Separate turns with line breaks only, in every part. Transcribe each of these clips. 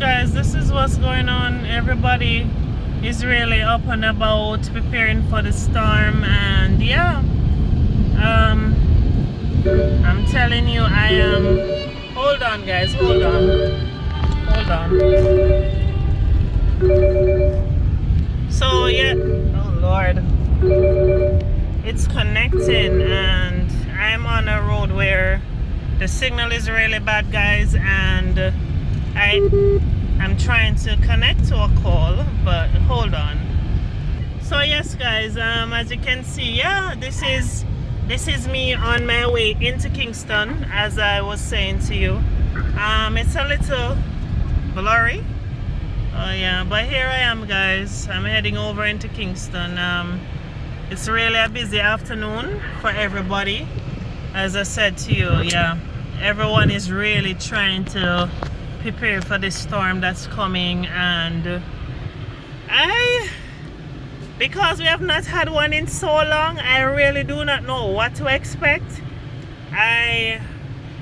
guys, this is what's going on. Everybody is really up and about preparing for the storm, and yeah, I'm telling you, I am. Hold on, guys, hold on. So yeah, oh Lord, it's connecting, and I'm on a road where the signal is really bad, guys, and I'm trying to connect to a call, but hold on. So yes, guys, as you can see, yeah, this is me on my way into Kingston, as I was saying to you. It's a little blurry. Oh yeah, but here I am, guys. I'm heading over into Kingston. It's really a busy afternoon for everybody. As I said to you, yeah, everyone is really trying to prepare for this storm that's coming, and because we have not had one in so long, I really do not know what to expect. I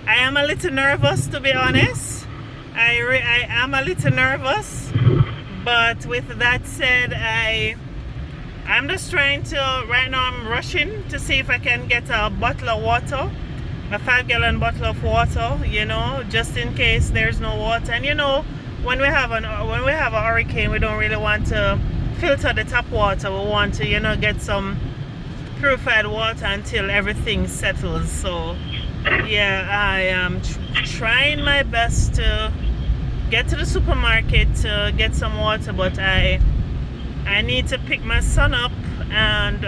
am a little nervous, to be honest. I am a little nervous, but with that said, I'm just trying to, right now I'm rushing to see if I can get a bottle of water, a 5-gallon bottle of water, you know, just in case there's no water. And you know, when we have a hurricane, we don't really want to filter the tap water. We want to, you know, get some purified water until everything settles. So yeah, I am trying my best to get to the supermarket to get some water, but I need to pick my son up, and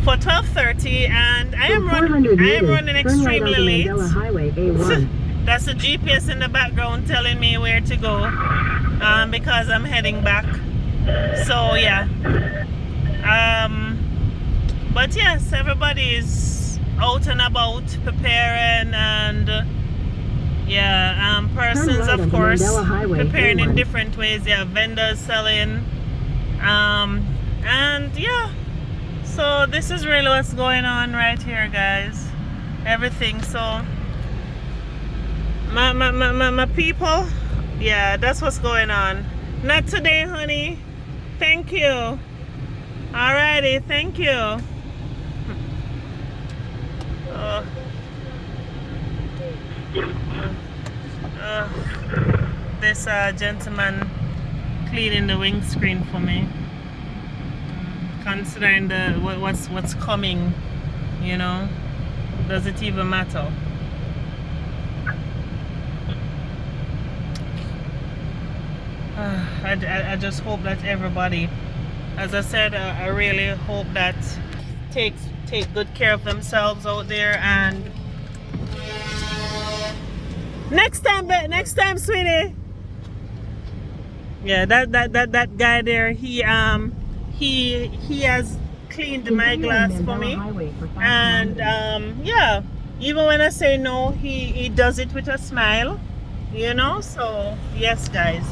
for 12:30, and I am running extremely late. That's the GPS in the background telling me where to go, because I'm heading back. So yeah, but yes, everybody is out and about preparing, and yeah, persons of course preparing in different ways. Yeah, vendors selling, and yeah, so this is really what's going on right here, guys. Everything. So my people, yeah, that's what's going on. Not today, honey. Thank you. Alrighty, thank you. This gentleman cleaning the windscreen for me, considering the what's coming, you know. Does it even matter? I just hope that everybody, as I said, I really hope that take good care of themselves out there. And next time, sweetie. Yeah, that guy there, he has cleaned my glass for me, and yeah, even when I say no, he does it with a smile, you know. So yes, guys,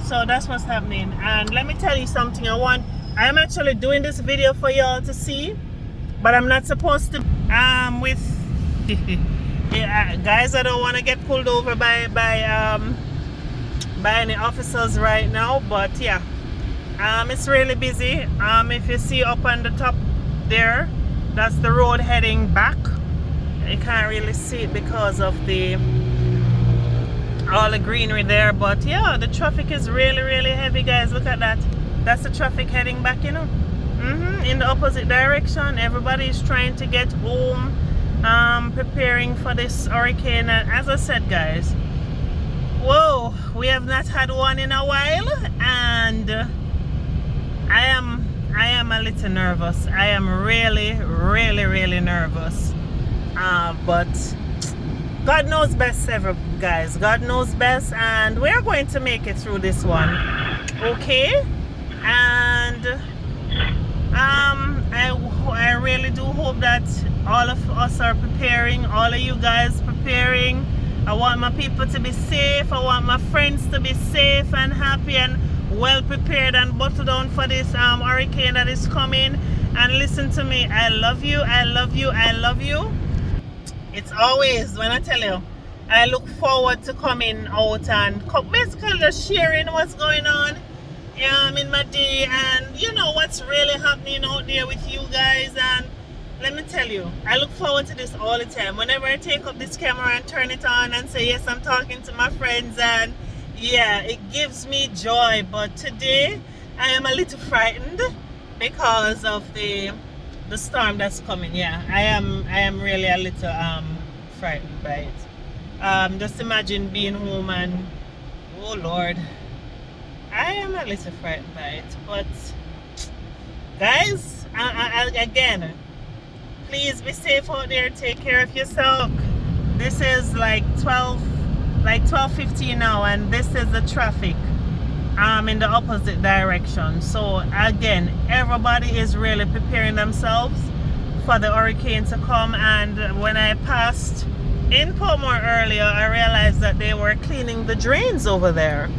so that's what's happening. And let me tell you something. I'm actually doing this video for y'all to see, but I'm not supposed to with yeah, guys, I don't want to get pulled over by any officers right now, but yeah, it's really busy. If you see up on the top there, that's the road heading back. You can't really see it because of all the greenery there, but yeah, the traffic is really heavy, guys. Look at that. That's the traffic heading back, you know, in the opposite direction. Everybody is trying to get home, preparing for this hurricane. And as I said, guys, whoa, we have not had one in a while, and I am a little nervous. I am really nervous, but God knows best, guys. God knows best, and we're going to make it through this one, okay? And I really do hope that all of us are preparing, all of you guys preparing. I want my people to be safe. I want my friends to be safe and happy and well prepared and buckled down for this hurricane that is coming. And listen to me, I love you, I love you, I love you. It's always, when I tell you, I look forward to coming out and basically just sharing what's going on in my day, and you know what's really happening out there with you guys. And let me tell you, I look forward to this all the time. Whenever I take up this camera and turn it on and say yes, I'm talking to my friends, and yeah, it gives me joy. But today I am a little frightened because of the storm that's coming. Yeah, I am really a little frightened by it. Just imagine being home and oh Lord, I am a little frightened by it. But guys, again, please be safe out there. Take care of yourself. This is like 12:15 now, and this is the traffic in the opposite direction. So again, everybody is really preparing themselves for the hurricane to come. And when I passed in Portmore earlier, I realized that they were cleaning the drains over there.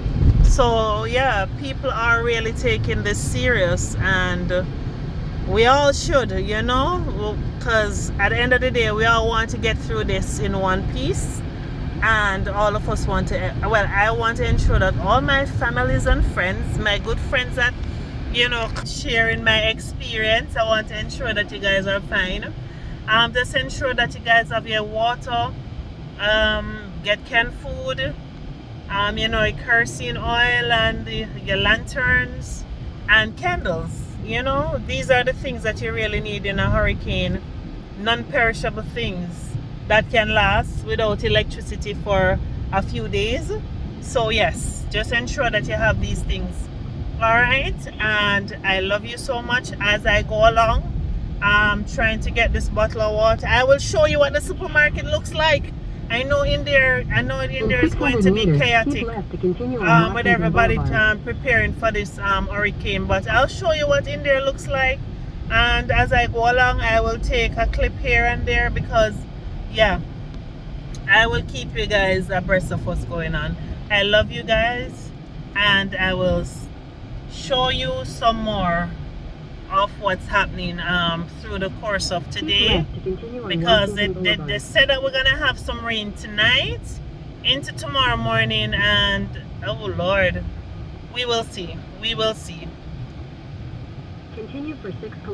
So yeah, people are really taking this serious, and we all should, you know, because at the end of the day, we all want to get through this in one piece. And all of us want to, well, I want to ensure that all my families and friends, my good friends that, you know, sharing my experience, I want to ensure that you guys are fine. Just ensure that you guys have your water, get canned food, you know, kerosene oil, and your lanterns and candles. You know, these are the things that you really need in a hurricane. Non-perishable things that can last without electricity for a few days. So yes, just ensure that you have these things. Alright, and I love you so much. As I go along, I'm trying to get this bottle of water. I will show you what the supermarket looks like. I know in there is going to be chaotic with everybody preparing for this hurricane, but I'll show you what in there looks like. And as I go along, I will take a clip here and there, because yeah, I will keep you guys abreast of what's going on. I love you guys, and I will show you some more of what's happening through the course of today, because they said that we're gonna have some rain tonight into tomorrow morning, and oh Lord, we will see. Continue for 6 kilometers.